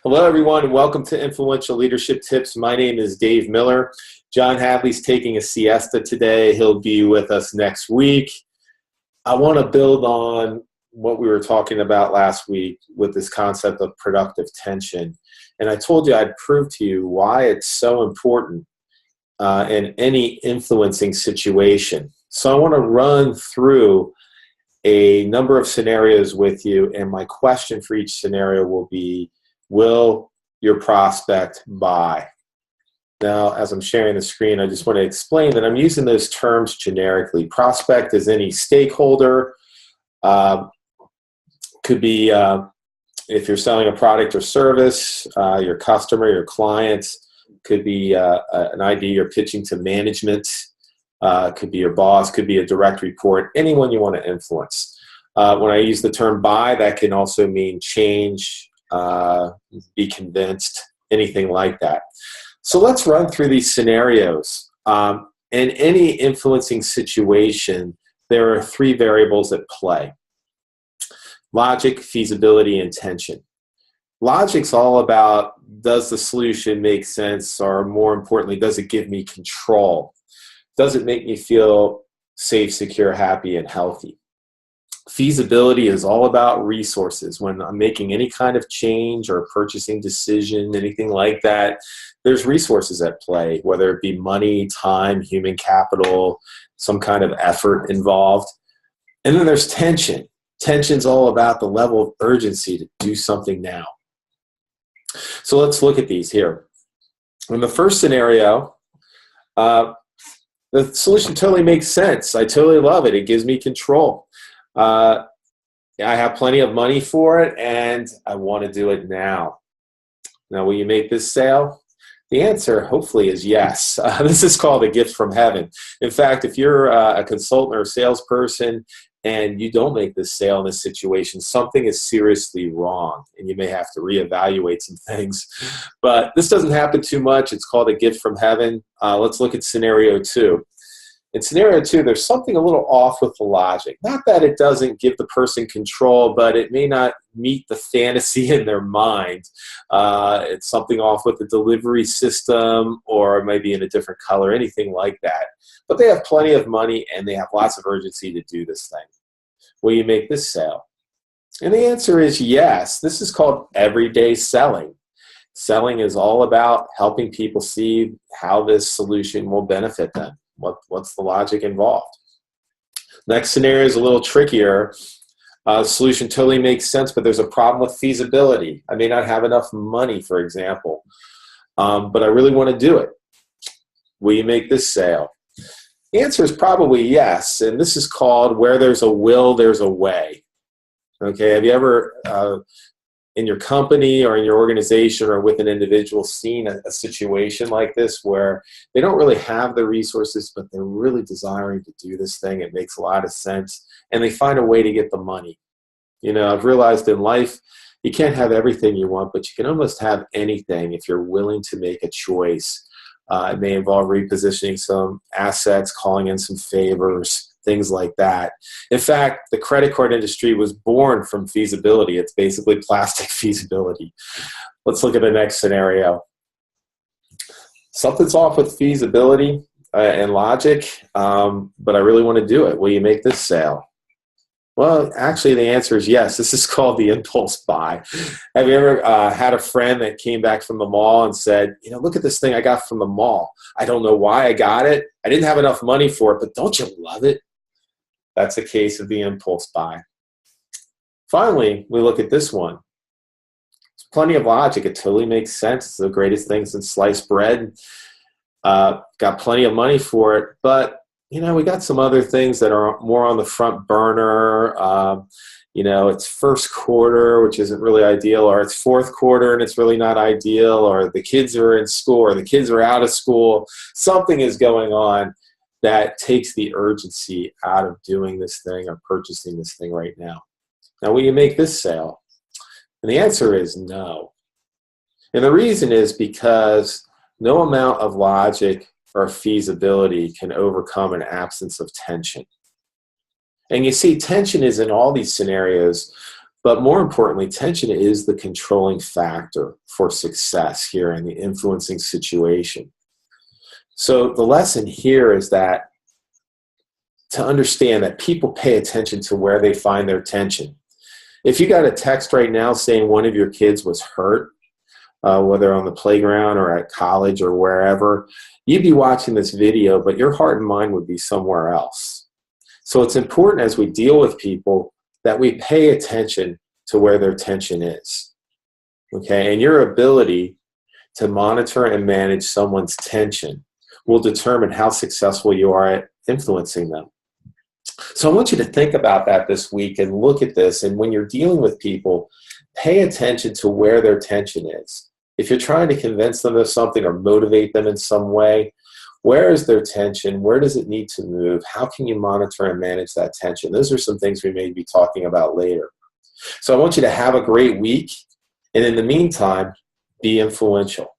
Hello, everyone, and welcome to Influential Leadership Tips. My name is Dave Miller. John Hadley's taking a siesta today. He'll be with us next week. I want to build on what we were talking about last week with this concept of productive tension. And I told you I'd prove to you why it's so important in any influencing situation. So I want to run through a number of scenarios with you, and my question for each scenario will be, will your prospect buy? Now, as I'm sharing the screen, I just want to explain that I'm using those terms generically. Prospect is any stakeholder. Could be if you're selling a product or service, your customer, your client. Could be an idea you're pitching to management. Could be your boss, could be a direct report, anyone you want to influence. When I use the term buy, that can also mean change, be convinced, anything like that. So let's run through these scenarios. In any influencing situation, there are three variables at play: logic, feasibility, and tension. Logic's all about, does the solution make sense, or more importantly, does it give me control? Does it make me feel safe, secure, happy, and healthy? Feasibility is all about resources. When I'm making any kind of change or purchasing decision, anything like that, there's resources at play, whether it be money, time, human capital, some kind of effort involved. And then there's tension. Tension's all about the level of urgency to do something now. So let's look at these here. In the first scenario, the solution totally makes sense. I totally love it. It gives me control. I have plenty of money for it, and I want to do it now. Now, will you make this sale? The answer, hopefully, is yes. This is called a gift from heaven. In fact, if you're a consultant or a salesperson and you don't make this sale in this situation, something is seriously wrong, and you may have to reevaluate some things. But this doesn't happen too much. It's called a gift from heaven. Let's look at scenario two. In scenario two, there's something a little off with the logic. Not that it doesn't give the person control, but it may not meet the fantasy in their mind. It's something off with the delivery system, or it might be in a different color, anything like that. But they have plenty of money, and they have lots of urgency to do this thing. Will you make this sale? And the answer is yes. This is called everyday selling. Selling is all about helping people see how this solution will benefit them. What's the logic involved? Next scenario is a little trickier. Solution totally makes sense, but there's a problem with feasibility. I may not have enough money, for example, but I really want to do it. Will you make this sale? The answer is probably yes, and this is called where there's a will, there's a way. Okay, have you ever in your company or in your organization or with an individual seen a situation like this where they don't really have the resources, but they're really desiring to do this thing? It makes a lot of sense, and they find a way to get the money. You know, I've realized in life, you can't have everything you want, but you can almost have anything if you're willing to make a choice. It may involve repositioning some assets, calling in some favors, things like that. In fact, the credit card industry was born from feasibility. It's basically plastic feasibility. Let's look at the next scenario. Something's off with feasibility and logic, but I really want to do it. Will you make this sale? Well, actually, the answer is yes. This is called the impulse buy. Have you ever had a friend that came back from the mall and said, you know, look at this thing I got from the mall. I don't know why I got it. I didn't have enough money for it, but don't you love it? That's a case of the impulse buy. Finally, we look at this one. There's plenty of logic. It totally makes sense. It's the greatest thing since sliced bread. Got plenty of money for it, but you know, we got some other things that are more on the front burner. You know, it's first quarter, which isn't really ideal, or it's fourth quarter and it's really not ideal, or the kids are in school, or the kids are out of school. Something is going on that takes the urgency out of doing this thing or purchasing this thing right now. Now, will you make this sale? And the answer is no. And the reason is because no amount of logic or feasibility can overcome an absence of tension. And you see, tension is in all these scenarios But more importantly, tension is the controlling factor for success here in the influencing situation. So the lesson here is that to understand that people pay attention to where they find their tension. If you got a text right now saying one of your kids was hurt, whether on the playground or at college or wherever, you'd be watching this video, but your heart and mind would be somewhere else. So it's important as we deal with people that we pay attention to where their tension is. Okay, and your ability to monitor and manage someone's tension will determine how successful you are at influencing them. So I want you to think about that this week and look at this. And when you're dealing with people, pay attention to where their tension is. If you're trying to convince them of something or motivate them in some way, where is their tension? Where does it need to move? How can you monitor and manage that tension? Those are some things we may be talking about later. So I want you to have a great week. And in the meantime, be influential.